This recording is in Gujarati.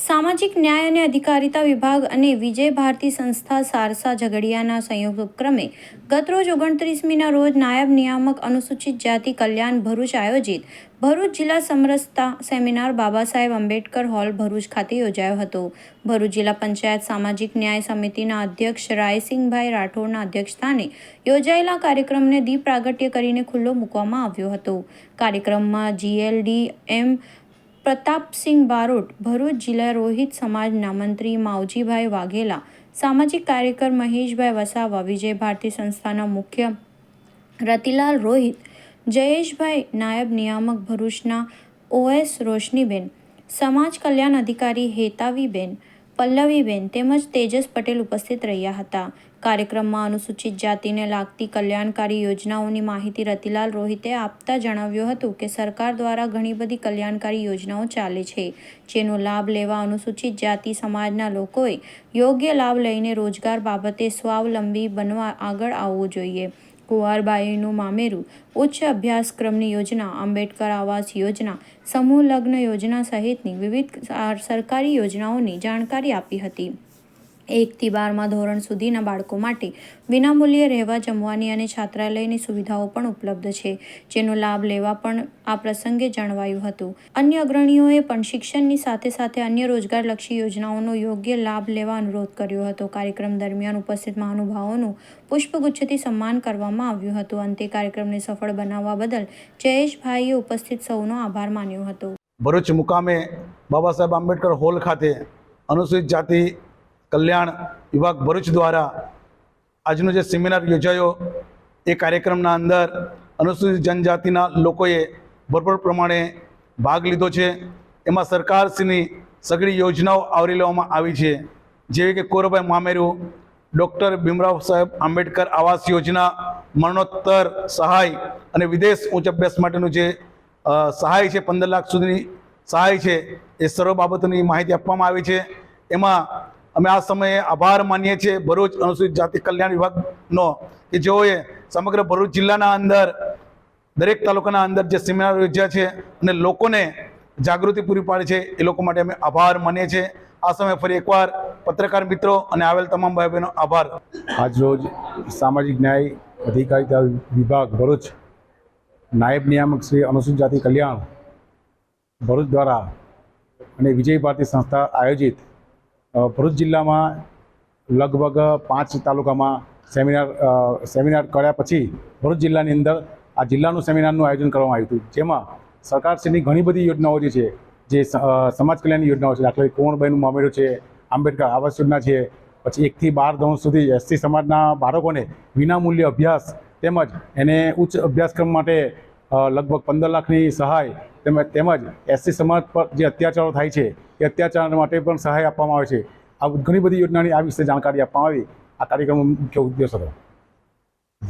સામાજિક ન્યાય અને અધિકારિતા વિભાગ અને વિજય ભારતી સંસ્થા સારસા ઝઘડિયાના સંયુક્ત ઉપક્રમે ગતરોજ 29મીના રોજ નાયબ નિયામક અનુસૂચિત જાતિ કલ્યાણ ભરૂચ આયોજિત ભરૂચ જિલ્લા સમરસતા સેમિનાર બાબા સાહેબ આંબેડકર હોલ ભરૂચ ખાતે યોજાયો હતો। ભરૂચ જિલ્લા પંચાયત સામાજિક ન્યાય સમિતિના અધ્યક્ષ રાયસિંગભાઈ રાઠોડના અધ્યક્ષસ્થાને યોજાયેલા કાર્યક્રમને દીપ પ્રાગટ્ય કરીને ખુલ્લો મૂકવામાં આવ્યો હતો। કાર્યક્રમમાં જીએલડી એમ પ્રતાપસિંહ બારોટ, ભરૂચ જિલ્લા રોહિત સમાજના મંત્રી માવજીભાઈ વાઘેલા, સામાજિક કાર્યકર મહેશભાઈ વસાવા, વિજય ભારતી સંસ્થાના મુખ્ય રતિલાલ રોહિત, જયેશભાઈ, નાયબ નિયામક ભરૂચના ઓએસ રોશનીબેન, સમાજ કલ્યાણ અધિકારી હેતાવીબેન, પલ્લવીબેન તેમજ તેજસ પટેલ ઉપસ્થિત રહ્યા હતા। કાર્યક્રમમાં અનુસૂચિત જાતિને લાગતી કલ્યાણકારી યોજનાઓની માહિતી રતિલાલ રોહિતે આપતા જણાવ્યું હતું કે સરકાર દ્વારા ઘણી બધી કલ્યાણકારી યોજનાઓ ચાલે છે, જેનો લાભ લેવા અનુસૂચિત જાતિ સમાજના લોકોએ યોગ્ય લાભ લઈને રોજગાર બાબતે સ્વાવલંબી બનવા આગળ આવવું જોઈએ। કુંવરબાઈનું મામેરું, ઉચ્ચ અભ્યાસક્રમની યોજના, આંબેડકર આવાસ યોજના, સમૂહ લગ્ન યોજના સહિતની વિવિધ સરકારી યોજનાઓની જાણકારી આપી હતી। 1 થી 12મા ધોરણ સુધીના બાળકો માટે વિનામૂલ્યે રહેવા, જમવાની અને છાત્રાલયની સુવિધાઓ પણ ઉપલબ્ધ છે, જેનો લાભ લેવા પણ આ પ્રસંગે જણાવાયું હતું। અન્ય અગ્રણીઓએ પણ શિક્ષણની સાથે સાથે અન્ય રોજગારલક્ષી યોજનાઓનો યોગ્ય લાભ લેવા અનુરોધ કર્યો હતો। કાર્યક્રમ દરમિયાન ઉપસ્થિત મહાનુભાવોનું પુષ્પગુચ્છથી સન્માન કરવામાં આવ્યું હતું। અંતે કાર્યક્રમને સફળ બનાવવા બદલ જયેશભાઈએ ઉપસ્થિત સૌનો આભાર માન્યો હતો। ભરૂચ મુકામે બાબા સાહેબ આંબેડકર હોલ ખાતે અનુસૂચિત જાતિ કલ્યાણ વિભાગ ભરૂચ દ્વારા આજનો જે સેમિનાર યોજાયો એ કાર્યક્રમના અંદર અનુસૂચિત જનજાતિના લોકોએ ભરપૂર પ્રમાણે ભાગ લીધો છે। એમાં સરકારશ્રીની સઘળી યોજનાઓ આવરી લેવામાં આવી છે, જેવી કે કુંવરબાઈ મામેરું, ડૉક્ટર ભીમરાવ સાહેબ આંબેડકર આવાસ યોજના, મરણોત્તર સહાય અને વિદેશ ઉચ્ચ અભ્યાસ માટેનું જે સહાય છે 15 લાખ સુધીની સહાય છે, એ સર્વ બાબતોની માહિતી આપવામાં આવી છે। એમાં અમે આ સમયે આભાર માનીએ છીએ ભરૂચ અનુસૂચિત જાતિ કલ્યાણ વિભાગનો કે જેઓએ સમગ્ર ભરૂચ જિલ્લાના અંદર દરેક તાલુકાના અંદર જે સેમિનાર યોજ્યા છે અને લોકોને જાગૃતિ પૂરી પાડી છે, એ લોકો માટે અમે આભાર માનીએ છીએ। આ સમયે ફરી એકવાર પત્રકાર મિત્રો અને આવેલ તમામ ભાઈ બહેનો આભાર। આજરોજ સામાજિક ન્યાય અધિકારિતા વિભાગ ભરૂચ નાયબ નિયામક શ્રી અનુસૂચિત જાતિ કલ્યાણ ભરૂચ દ્વારા અને વિજય ભારતી સંસ્થા આયોજિત ભરૂચ જિલ્લામાં લગભગ 5 તાલુકામાં સેમિનાર કર્યા પછી ભરૂચ જિલ્લાની અંદર આ જિલ્લાનું સેમિનારનું આયોજન કરવામાં આવ્યું હતું, જેમાં સરકારશ્રીની ઘણી બધી યોજનાઓ જે છે, જે સમાજ કલ્યાણની યોજનાઓ છે, દાખલા કુંવરબાઈનું મામેરું છે, આંબેડકર આવાસ યોજના છે, પછી 1 થી 12 ધોરણ સુધી એસટી સમાજના બાળકોને વિનામૂલ્ય અભ્યાસ તેમજ એને ઉચ્ચ અભ્યાસક્રમ માટે લગભગ 15 લાખની સહાય તેમજ એસટી સમાજ પર જે અત્યાચારો થાય છે એ અત્યાચાર માટે પણ સહાય આપવામાં આવે છે। આ ઘણી બધી યોજનાની આ વિશે જાણકારી આપવામાં આવી। આ કાર્યક્રમનો મુખ્ય ઉદ્દેશ હતો।